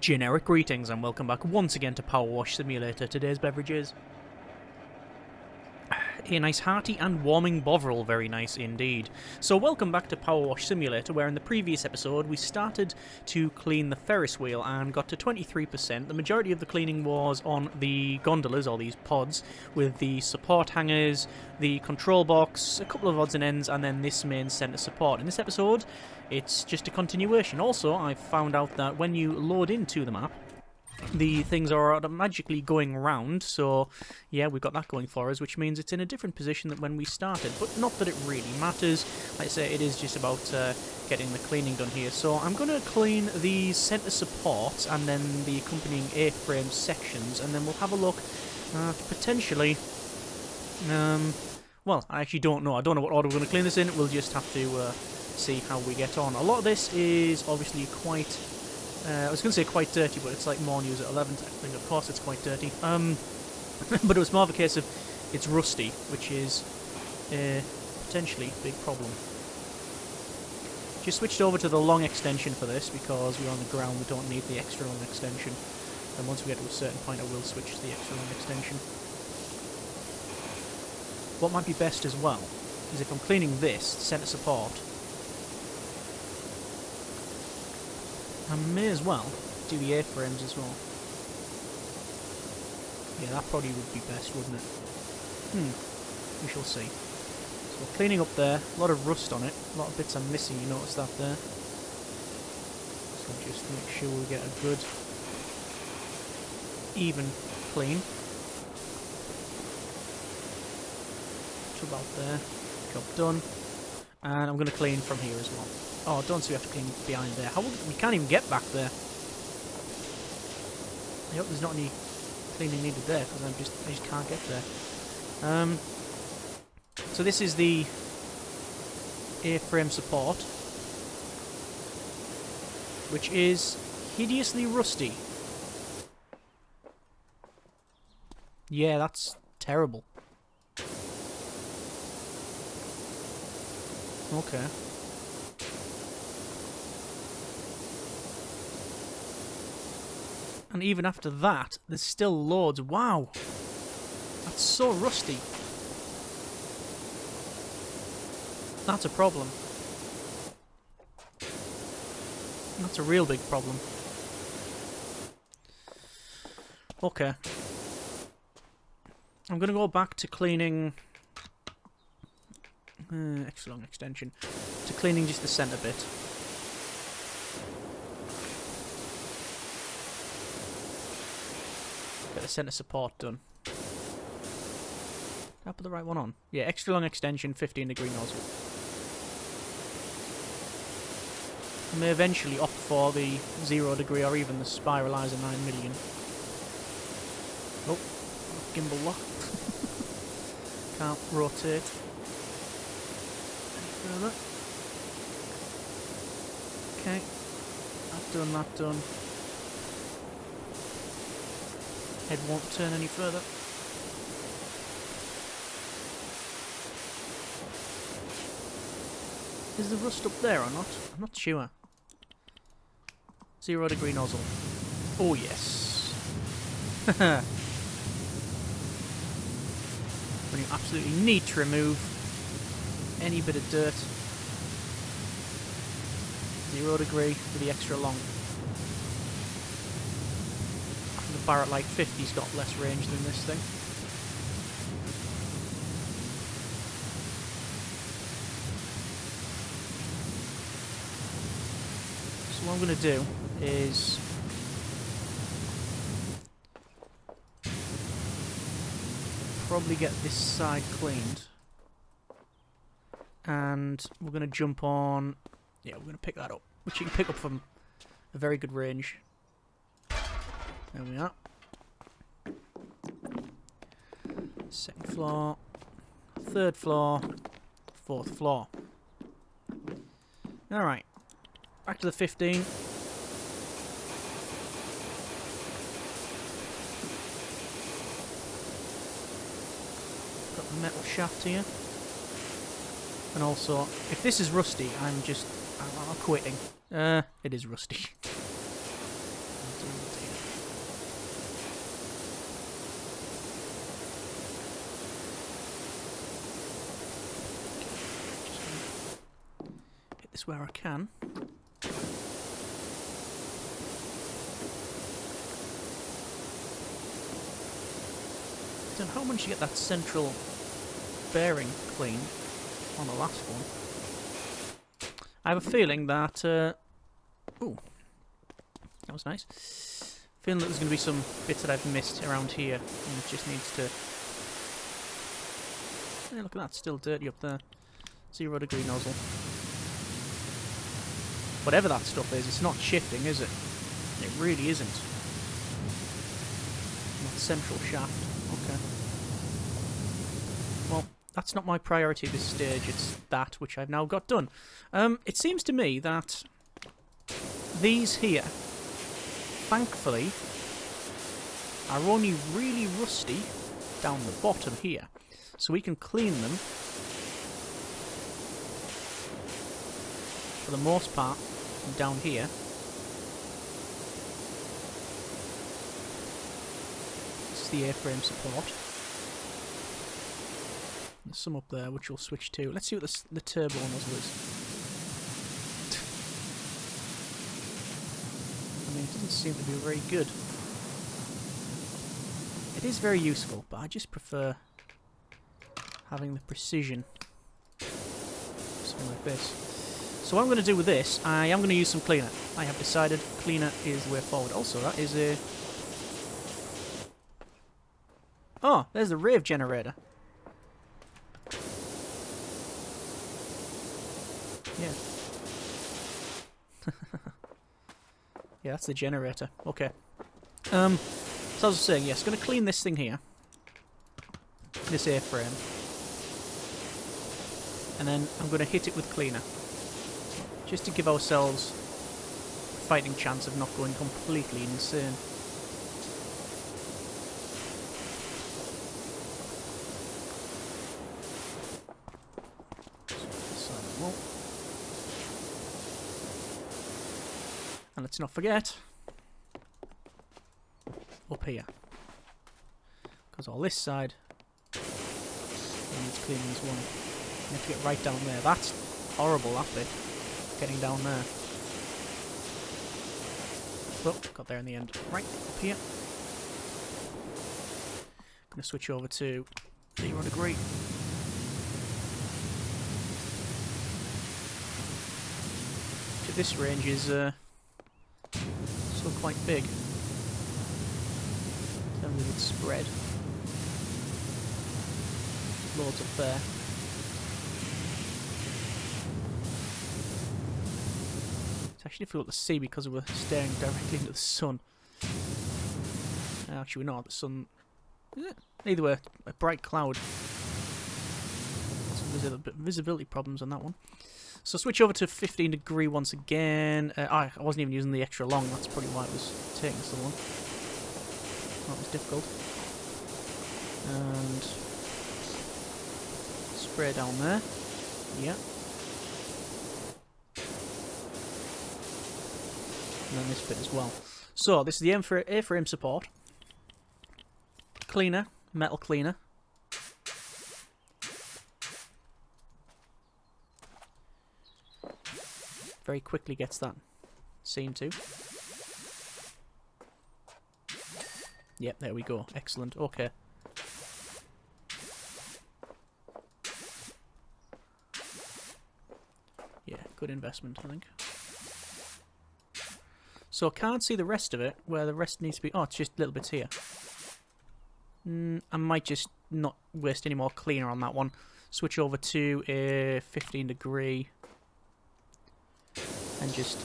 Generic greetings and welcome back once again to PowerWash Simulator. Today's beverage is a nice hearty and warming Bovril, very nice indeed. So welcome back to PowerWash Simulator, where in the previous episode we started to clean the Ferris wheel and got to 23%. The majority of the cleaning was on the gondolas, or these pods, with the support hangers, the control box, a couple of odds and ends, and then this main centre support. In this episode, it's just a continuation. Also, I've found out that when you load into the map, the things are magically going round, so yeah, we've got that going for us, which means it's in a different position than when we started, but not that it really matters. Like I say, it is just about getting the cleaning done here. So I'm going to clean the centre supports and then the accompanying A-frame sections, and then we'll have a look at potentially... well, I actually don't know. I don't know what order we're going to clean this in. We'll just have to see how we get on. A lot of this is obviously quite... I was going to say quite dirty, but it's like more news at 11. I think, of course, it's quite dirty. But it was more of a case of it's rusty, which is potentially a big problem. Just switched over to the long extension for this because we're on the ground. We don't need the extra long extension. And once we get to a certain point, I will switch to the extra long extension. What might be best as well is if I'm cleaning this centre support, I may as well do the A-frames as well. Yeah, that probably would be best, wouldn't it? We shall see. So we're cleaning up there. A lot of rust on it. A lot of bits I'm missing, you notice that there. So just make sure we get a good, even clean. To about there. Job done. And I'm going to clean from here as well. Oh, don't see we have to clean behind there. We can't even get back there. I hope there's not any cleaning needed there, because I just can't get there. So this is the A-frame support, which is hideously rusty. Yeah, that's terrible. Okay. And even after that, there's still loads. Wow! That's so rusty. That's a problem. That's a real big problem. Okay. I'm going to go back to cleaning... extra long extension. To cleaning just the centre bit. Get the centre support done. Did I put the right one on? Yeah, extra long extension, 15-degree nozzle. I may eventually opt for the 0-degree or even the spiralizer 9 million. Oh, gimbal lock. Can't rotate. Any further. Okay. That done. Head won't turn any further. Is the rust up there or not? I'm not sure. 0-degree nozzle. Oh yes. When you absolutely need to remove any bit of dirt. 0-degree for the extra long. The Barrett Light 50's got less range than this thing. So what I'm going to do is probably get this side cleaned, and we're going to jump on. Yeah, we're going to pick that up, which you can pick up from a very good range. There we are. Second floor, third floor, fourth floor. Alright, back to the 15. Got the metal shaft here. And also, if this is rusty, I'm quitting. It is rusty. this where I can. Then how much you get that central bearing cleaned on the last one? I have a feeling that... ooh, that was nice. Feeling that there's going to be some bits that I've missed around here, and it just needs to... Yeah, look at that, still dirty up there. 0 degree nozzle. Whatever that stuff is, it's not shifting, is it? It really isn't. That central shaft. Okay. Well, that's not my priority at this stage, it's that which I've now got done. It seems to me that these here, thankfully, are only really rusty down the bottom here. So we can clean them, for the most part, down here. This is the A-frame support. There's some up there which we'll switch to. Let's see what the turbo nozzle is. I mean, it doesn't seem to be very good. It is very useful, but I just prefer having the precision. Something like this. So what I'm going to do with this, I am going to use some cleaner. I have decided cleaner is the way forward. Also, that is a... Oh, there's the rave generator. Yeah. Yeah, that's the generator. Okay. So as I was saying, yes, going to clean this thing here. This A-frame. And then I'm going to hit it with cleaner. Just to give ourselves a fighting chance of not going completely insane. And let's not forget, up here. Because all this side needs cleaning as well. You have to get right down there. That's horrible, that bit. Getting down there. Oh, got there in the end. Right, up here. Gonna switch over to 0 degree. This range is still quite big in terms of its spread. Loads up there. It's actually difficult to see because we're staring directly into the sun. Actually, we're not. The sun. Either way, a bright cloud. Some visibility problems on that one. So switch over to 15 degree once again. I wasn't even using the extra long, that's probably why it was taking so long. That was difficult. And spray down there. Yeah. And then this bit as well. So this is the A-frame support. Cleaner, metal cleaner. Very quickly gets that seen to. Yep, there we go. Excellent. Okay. Yeah, good investment, I think. So I can't see the rest of it, where the rest needs to be... Oh, it's just little bits here. I might just not waste any more cleaner on that one. Switch over to a 15 degree... and just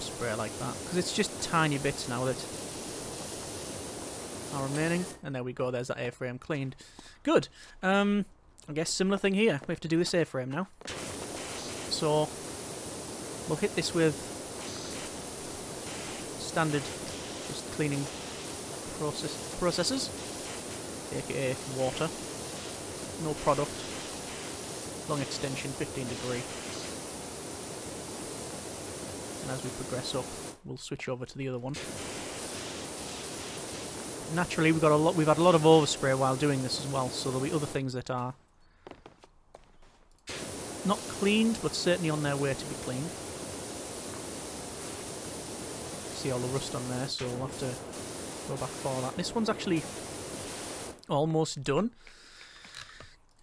spray it like that, because it's just tiny bits now that are remaining. And there we go, there's that A-frame cleaned. Good. I guess similar thing here. We have to do this A-frame now. So we'll hit this with standard just cleaning processes, aka water. No product. Long extension, 15 degree. And as we progress up, we'll switch over to the other one. Naturally, we've had a lot of overspray while doing this as well, so there'll be other things that are not cleaned, but certainly on their way to be cleaned. See all the rust on there, so we'll have to go back for that. This one's actually almost done.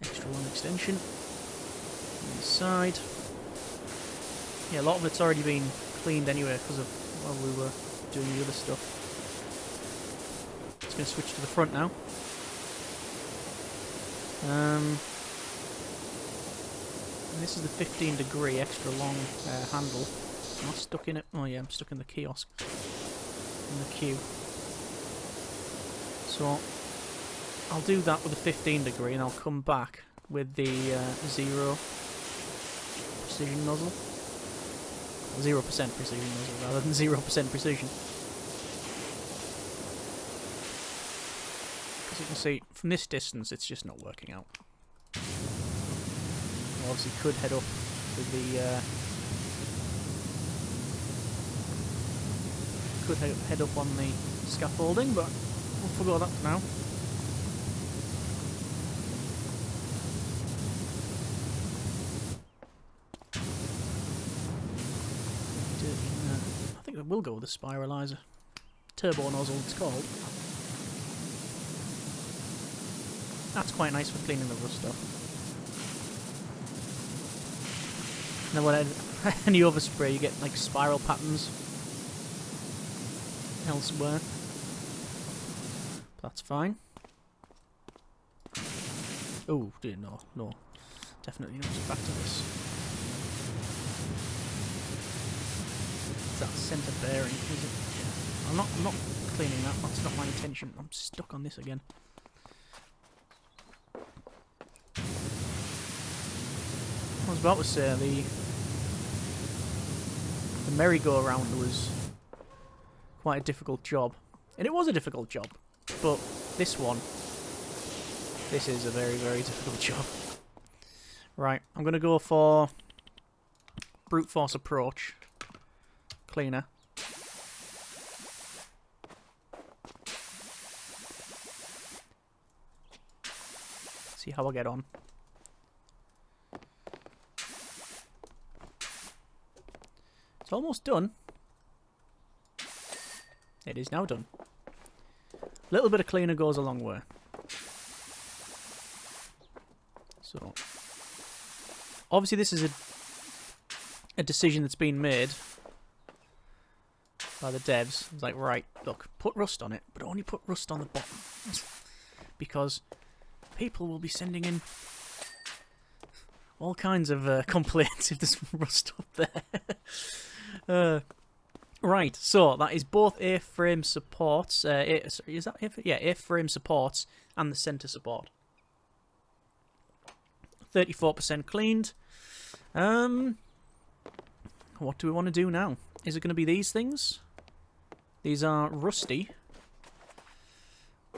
Extra long extension. Inside. Yeah, a lot of it's already been cleaned anyway because of while we were doing the other stuff. Just going to switch to the front now. And this is the 15-degree extra long handle. Am I stuck in it? Oh yeah, I'm stuck in the kiosk. In the queue. So I'll do that with the 15-degree and I'll come back with the 0 precision nozzle. 0% precision nozzle rather than 0% precision. As you can see, from this distance it's just not working out. I obviously could head up with the head up on the scaffolding, but we'll forgo that for now. I think I will go with the spiralizer. Turbo nozzle it's called. That's quite nice for cleaning the rust off. And then when any overspray you get like spiral patterns elsewhere. That's fine. Oh, dear, no. Definitely not. Back to this. Is that centre bearing? Is it? Yeah. I'm not cleaning that. That's not my intention. I'm stuck on this again. I was about to say the merry-go-round was quite a difficult job. And it was a difficult job. But this is a very, very difficult job. Right, I'm going to go for brute force approach. Cleaner. See how I get on. It's almost done. It is now done. A little bit of cleaner goes a long way. So, obviously this is a decision that's been made by the devs. It's like, right, look, put rust on it, but only put rust on the bottom. Because people will be sending in all kinds of complaints if there's rust up there. Right, so that is both A-frame supports. Is that A-frame? Yeah, A-frame supports and the centre support. 34% cleaned. What do we want to do now? Is it going to be these things? These are rusty.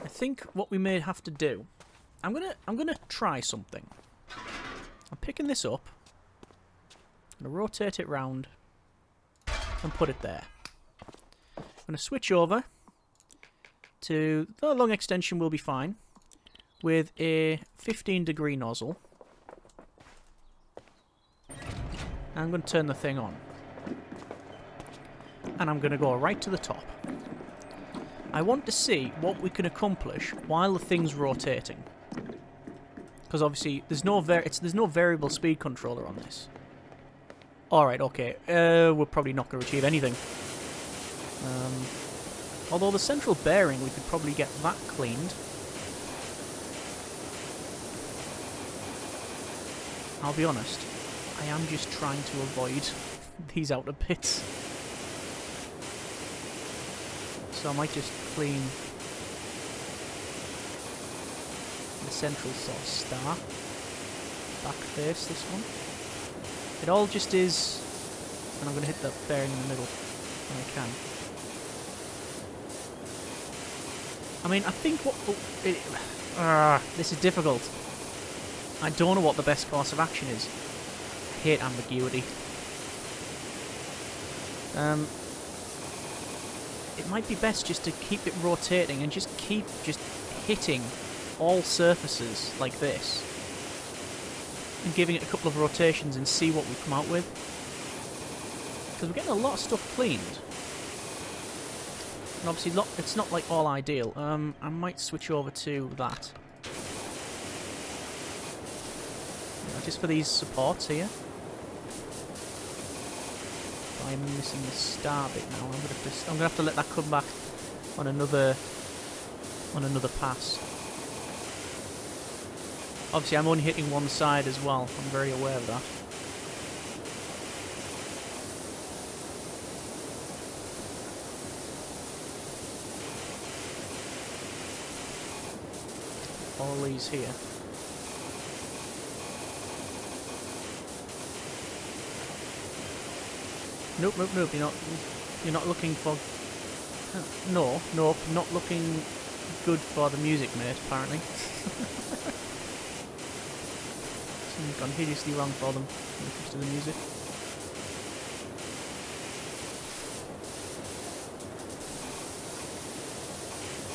I think what we may have to do. I'm gonna try something. I'm picking this up. I'm gonna rotate it round and put it there. I'm gonna switch over to the long extension will be fine with a 15-degree nozzle. I'm going to turn the thing on. And I'm going to go right to the top. I want to see what we can accomplish while the thing's rotating. Because obviously there's no variable speed controller on this. Alright, okay. We're probably not going to achieve anything. Although the central bearing, we could probably get that cleaned. I'll be honest. I am just trying to avoid these outer bits. So I might just clean the central sort of star. Back face, this one. It all just is... And I'm going to hit that bearing in the middle when I can. I mean, I think what... this is difficult. I don't know what the best course of action is. I hate ambiguity. It might be best just to keep it rotating and just keep hitting all surfaces like this. and giving it a couple of rotations and see what we come out with. Because we're getting a lot of stuff cleaned. And obviously it's not like all ideal. I might switch over to that. Yeah, just for these supports here. I'm missing the star bit now. I'm gonna have to let that come back on another pass. Obviously, I'm only hitting one side as well. I'm very aware of that. All these here. Nope, nope, nope. You're not looking for. No, nope. Not looking good for the music, mate. Apparently. Something's gone hideously wrong for them when it comes to the music.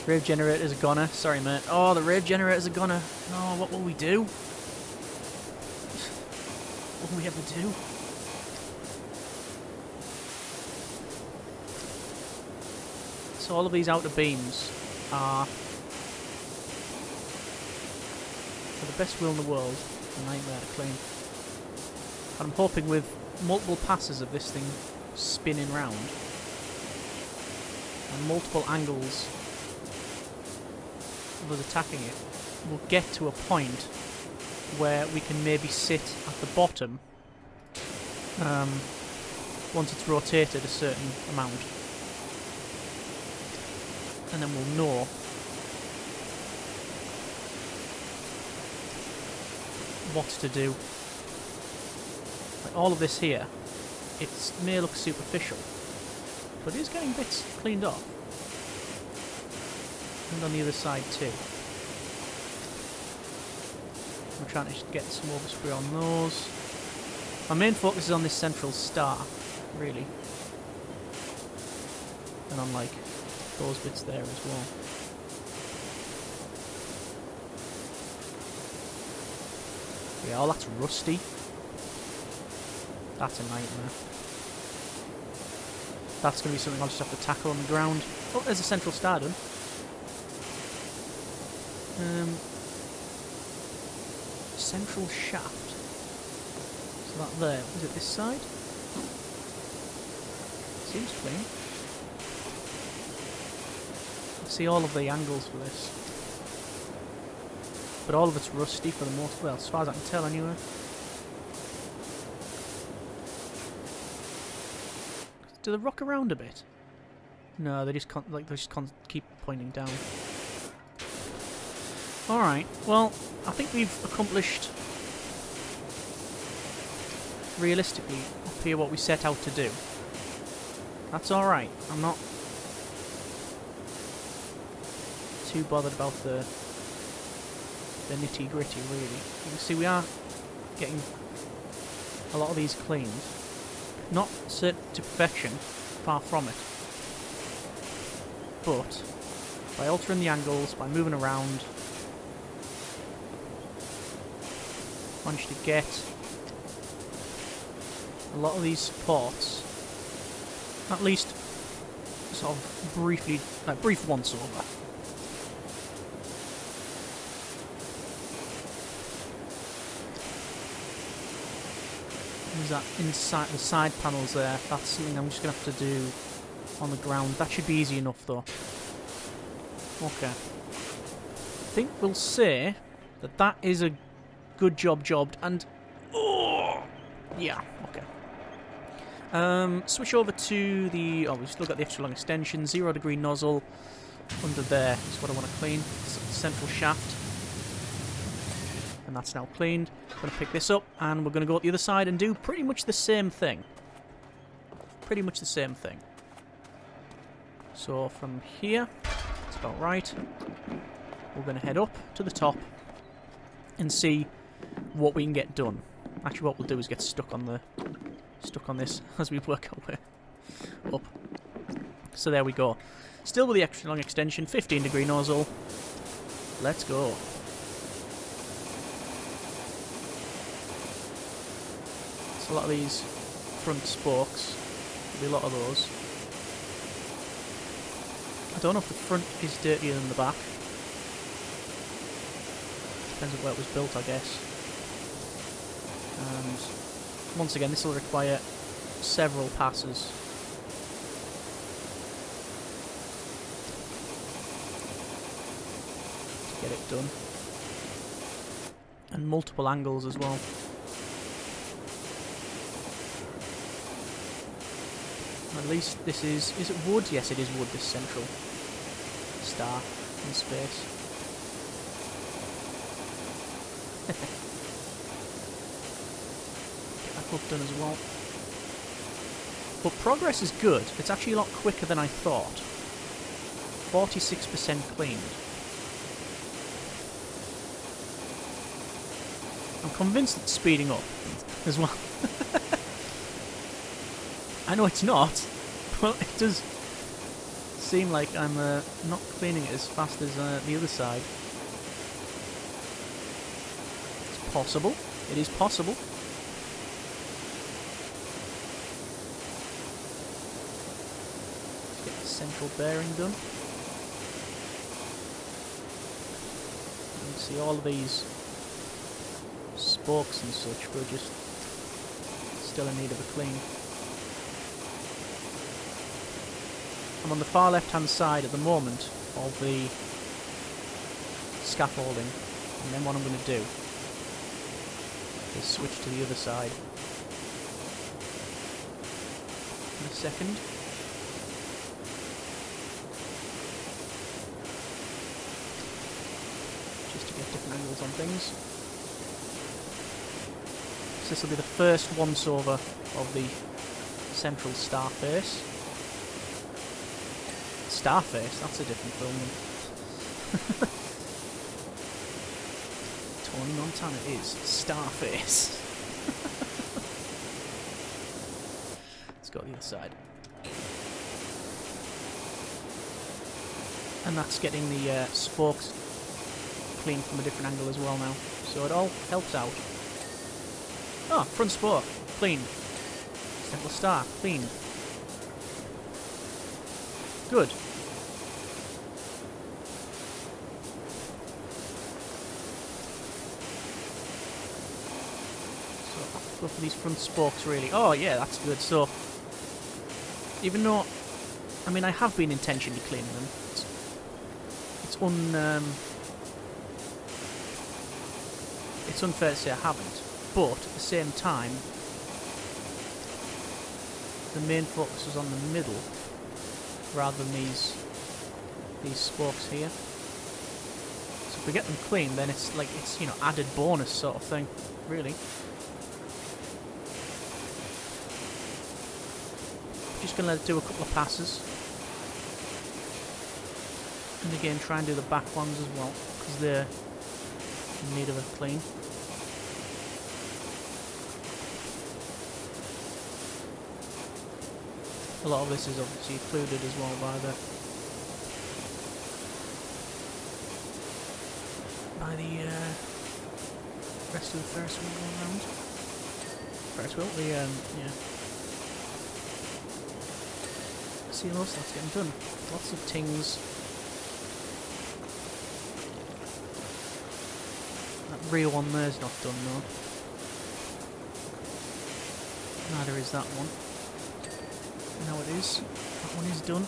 Rave generator's a goner. Sorry, mate. Oh, the rave generator's a goner. No, what will we do? What will we ever do? So all of these outer beams are, for the best will in the world, a nightmare to clean. And I'm hoping with multiple passes of this thing spinning round and multiple angles of us attacking it, we'll get to a point where we can maybe sit at the bottom once it's rotated a certain amount. And then we'll know what to do. Like all of this here, it may look superficial, but it is getting bits cleaned off. And on the other side too. I'm trying to just get some overspray on those. My main focus is on this central star, really. And on like those bits there as well. Yeah, oh, that's rusty. That's a nightmare. That's going to be something I'll just have to tackle on the ground. Oh, there's a central star done. Central shaft. So that there. Is it this side? Seems clean. See all of the angles for this, but all of it's rusty for the most, well, as far as I can tell anyway. Do they rock around a bit? No, they just keep pointing down. All right, well, I think we've accomplished realistically up here what we set out to do. That's all right. I'm not too bothered about the nitty-gritty, really. You can see we are getting a lot of these cleaned. Not set to perfection, far from it. But by altering the angles, by moving around, managed to get a lot of these supports, at least sort of briefly, like brief once over. That inside the side panels there, that's something I'm just going to have to do on the ground. That should be easy enough though. Okay. I think we'll say that that is a good jobbed, and oh yeah, okay. Switch over to the, oh, we've still got the extra long extension, 0 degree nozzle under there is what I want to clean. Central shaft. And that's now cleaned. I'm going to pick this up and we're going to go up the other side and do pretty much the same thing. Pretty much the same thing. So from here, that's about right. We're going to head up to the top and see what we can get done. Actually, what we'll do is get stuck on this as we work our way up. So there we go. Still with the extra long extension, 15 degree nozzle. Let's go. So a lot of these front spokes, there'll be a lot of those. I don't know if the front is dirtier than the back. Depends on where it was built, I guess. And once again, this will require several passes. To get it done. And multiple angles as well. At least this is it wood? Yes, it is wood, this central star in space. Get that hook done as well. But progress is good. It's actually a lot quicker than I thought. 46% cleaned. I'm convinced it's speeding up as well. I know it's not, but it does seem like I'm not cleaning it as fast as the other side. It's possible. It is possible. Let's get the central bearing done. You can see all of these spokes and such were just still in need of a clean. I'm on the far left hand side at the moment of the scaffolding, and then what I'm going to do is switch to the other side in a second. Just to get different angles on things. So this will be the first once over of the central star face. Starface, that's a different film. Tony Montana is Starface. Let's go to the other side. And that's getting the spokes cleaned from a different angle as well now. So it all helps out. Oh, front spoke, cleaned. Central star, cleaned. Good. Go for these front spokes, really. Oh, yeah, that's good. So, even though, I mean, I have been intentionally cleaning them. It's unfair to say I haven't. But at the same time, the main focus was on the middle rather than these spokes here. So if we get them clean, then it's like it's, you know, added bonus sort of thing, really. Just gonna do a couple of passes, and again try and do the back ones as well because they're in need of a clean. A lot of this is obviously occluded as well by the rest of the Ferris wheel going around. Ferris wheel, yeah. See, most of that's getting done. Lots of tings. That rear one there's not done though. Neither is that one. Now it is. That one is done.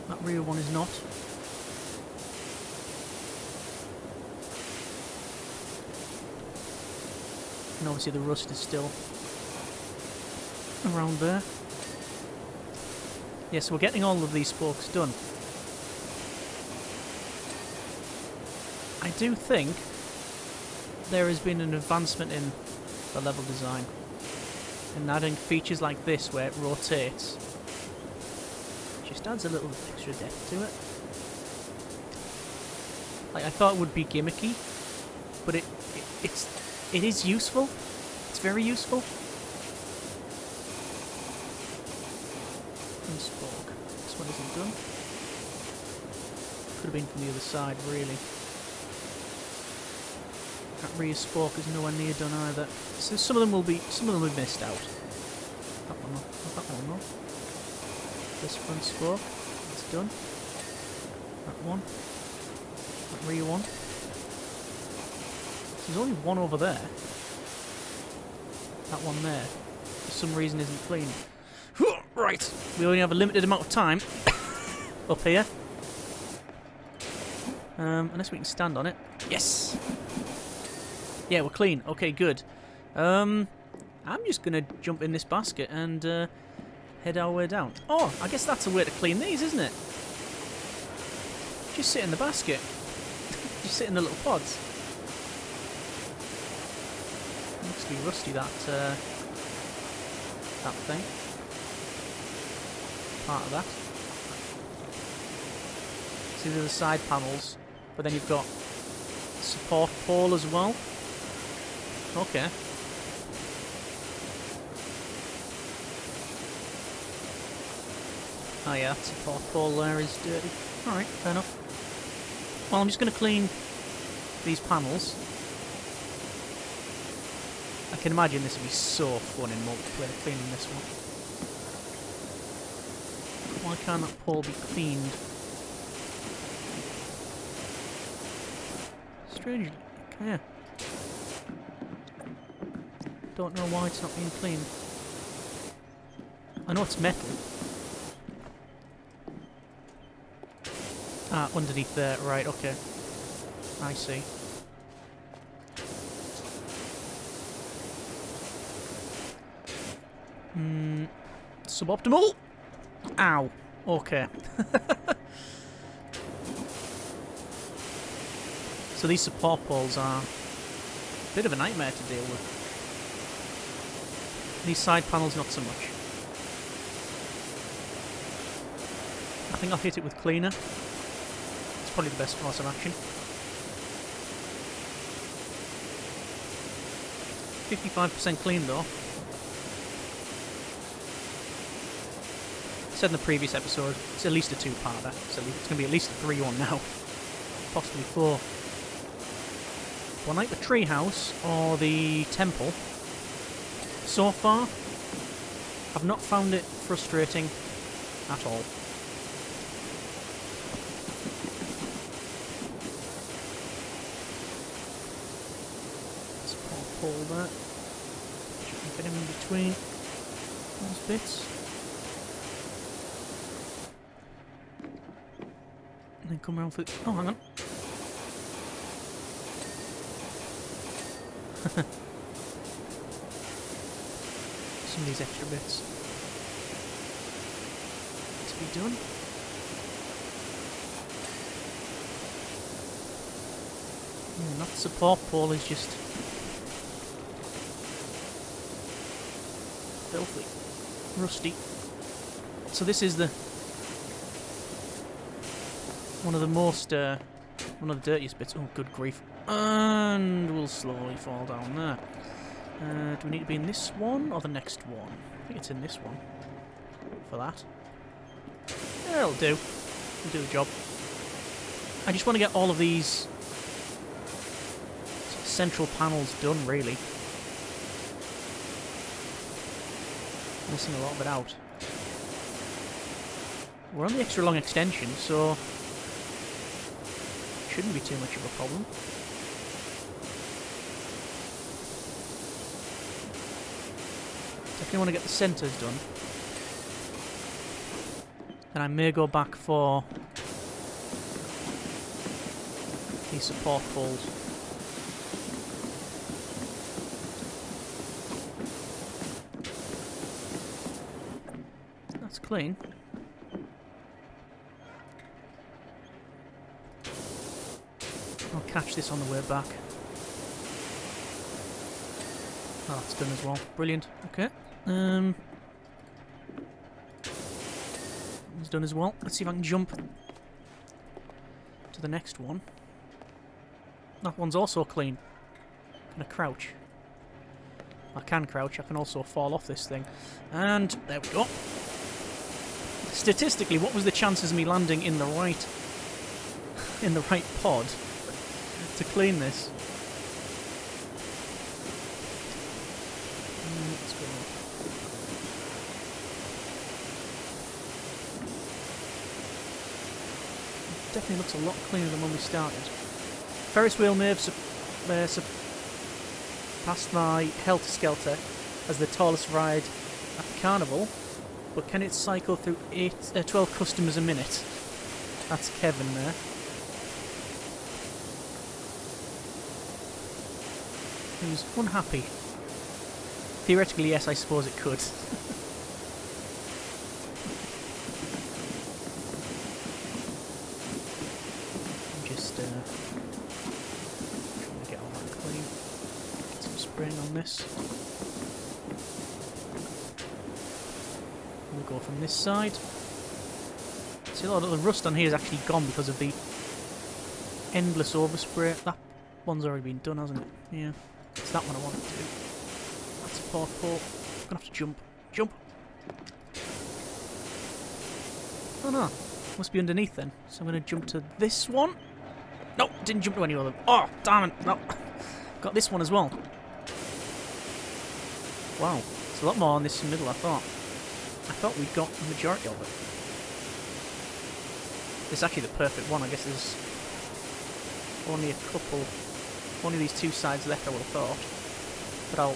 That rear one is not. And obviously the rust is still around there. Yeah, so we're getting all of these spokes done. I do think there has been an advancement in the level design. And adding features like this where it rotates just adds a little extra depth to it. Like, I thought it would be gimmicky, but it is useful. It's very useful. And spoke. This one isn't done. Could have been from the other side, really. That rear spoke is nowhere near done either. So some of them will be missed out. That one, not that one, no. This front spoke, it's done. That one. That rear one. There's only one over there. That one there, for some reason, isn't clean. Right, we only have a limited amount of time up here. Unless we can stand on it. Yes! Yeah, we're clean. Okay, good. I'm just going to jump in this basket and head our way down. Oh, I guess that's a way to clean these, isn't it? Just sit in the basket. Just sit in the little pods. Looks to be rusty, that thing. Part of that. See, these are the side panels, but then you've got support pole as well. Okay. Oh yeah, that support pole there is dirty. Alright, fair enough. Well, I'm just going to clean these panels. I can imagine this would be so fun in multiplayer, cleaning this one. Why can't that pole be cleaned? Strangely, yeah. Don't know why it's not being cleaned. I know it's metal. Ah, underneath there, right, okay. I see. Suboptimal? Ow. Okay. So these support poles are a bit of a nightmare to deal with. These side panels, not so much. I think I'll hit it with cleaner. It's probably the best course of action. 55% clean though. I said in the previous episode, it's at least a two-parter. So it's going to be at least a 3-1 now. Possibly 4. One like the treehouse or the temple. So far, I've not found it frustrating at all. Let's pull that. Get him in between those bits. And then come around for... Oh, hang on. Some of these extra bits to be done. Yeah, that support pole is just filthy, rusty. So this is the one of the dirtiest bits. Oh, good grief. And we'll slowly fall down there. Do we need to be in this one or the next one? I think it's in this one. For that. Yeah, it'll do. It'll do the job. I just want to get all of these central panels done, really. Missing a lot of it out. We're on the extra long extension, so shouldn't be too much of a problem. Definitely want to get the centres done. And I may go back for these support poles. That's clean. I'll catch this on the way back. Oh, that's done as well. Brilliant. Okay. It's done as well. Let's see if I can jump to the next one. That one's also clean. Can I crouch? I can crouch. I can also fall off this thing. And there we go. Statistically, what was the chances of me landing in the right pod to clean this? Let's go. It definitely looks a lot cleaner than when we started. Ferris wheel may have surpassed my helter-skelter as the tallest ride at the carnival, but can it cycle through 12 customers a minute? That's Kevin there. Who's unhappy. Theoretically, yes, I suppose it could. I'm just trying to get all that clean. Get some spraying on this. We'll go from this side. See, a lot of the rust on here is actually gone because of the endless overspray. That one's already been done, hasn't it? Yeah. It's that one I want to do. That's a port. I'm gonna have to jump. Jump! Oh no. Must be underneath then. So I'm gonna jump to this one. No, didn't jump to any of them. Oh, damn it. No. Got this one as well. Wow. It's a lot more on this middle, I thought. I thought we'd got the majority of it. It's actually the perfect one. I guess there's only a couple. Only these two sides left, I would have thought. But I'll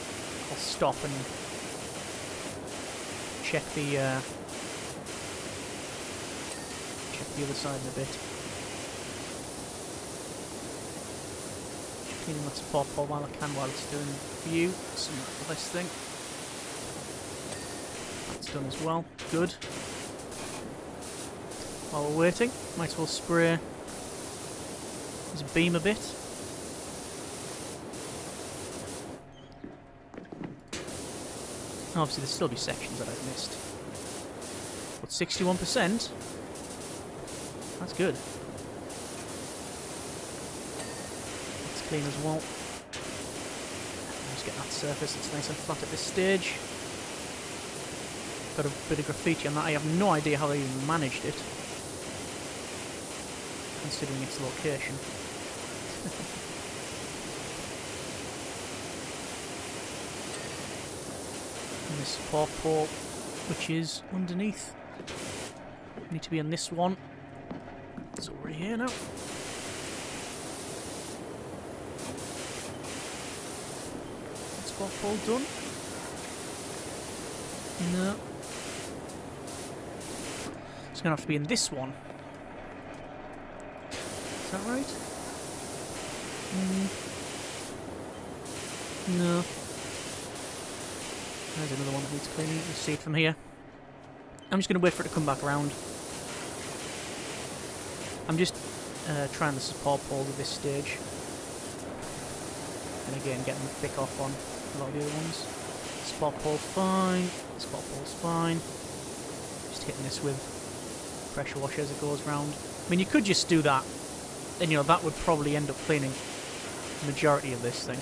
stop and check the other side in a bit. Just cleaning my support pole while I can, while it's doing view. That's the best thing. That's done as well. Good. While we're waiting, might as well spray this beam a bit. Obviously, there'll still be sections that I've missed. But 61%? That's good. It's clean as well. Just get that surface that's nice and flat at this stage. Got a bit of graffiti on that. I have no idea how they even managed it, considering its location. And this support pole, which is underneath. Need to be on this one. It's over here now. Support pole done. No. It's gonna have to be in this one. Is that right? No. There's another one that needs cleaning. You can see it from here. I'm just going to wait for it to come back around. I'm just trying the support poles at this stage. And again, getting the thick off on a lot of the other ones. Support pole fine. Support pole's fine. Just hitting this with pressure washer as it goes round. I mean, you could just do that. Then, you know, that would probably end up cleaning the majority of this thing.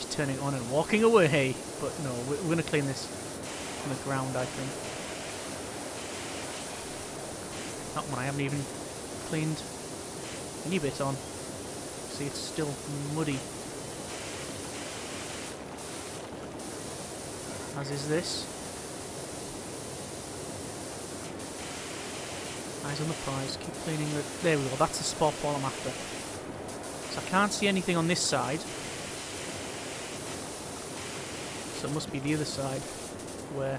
Turning it on and walking away, but no, we're going to clean this from the ground, I think. That one I haven't even cleaned any bit on. See, it's still muddy. As is this. Eyes on the prize, keep cleaning it. There we go, that's the spot pole I'm after. So I can't see anything on this side. So it must be the other side where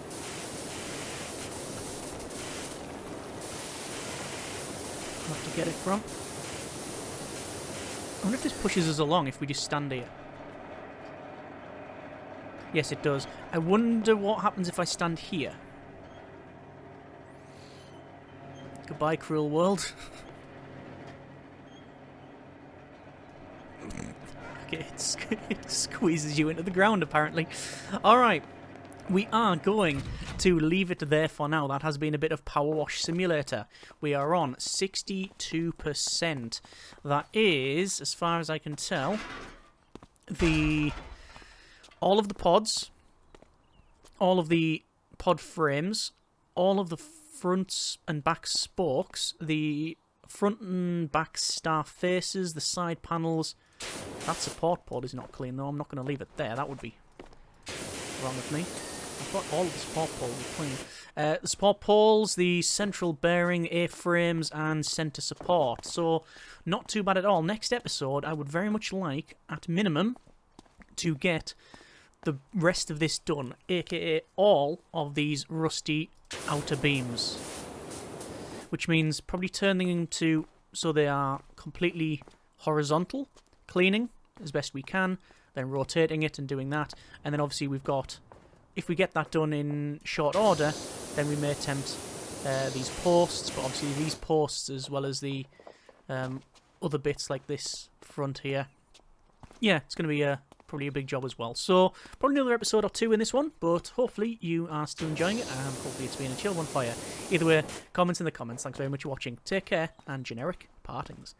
I'll have to get it from. I wonder if this pushes us along if we just stand here. Yes, it does. I wonder what happens if I stand here. Goodbye, cruel world. Okay, it squeezes you into the ground, apparently. Alright, we are going to leave it there for now. That has been a bit of PowerWash Simulator. We are on 62%. That is, as far as I can tell, all of the pods, all of the pod frames, all of the fronts and back spokes, the front and back star faces, the side panels. That support pod is not clean though. I'm not going to leave it there. That would be wrong with me? I thought all of the support poles were clean. The support poles, the central bearing, A-frames, and centre support. So, not too bad at all. Next episode, I would very much like, at minimum, to get the rest of this done, aka all of these rusty outer beams. Which means probably turning them to so they are completely horizontal, cleaning as best we can, then rotating it and doing that. And then obviously we've got, if we get that done in short order, then we may attempt these posts, but obviously these posts as well as the other bits like this front here. Yeah, it's going to be probably a big job as well. So, probably another episode or two in this one, but hopefully you are still enjoying it, and hopefully it's been a chill one for you. Either way, comments in the comments. Thanks very much for watching. Take care, and generic partings.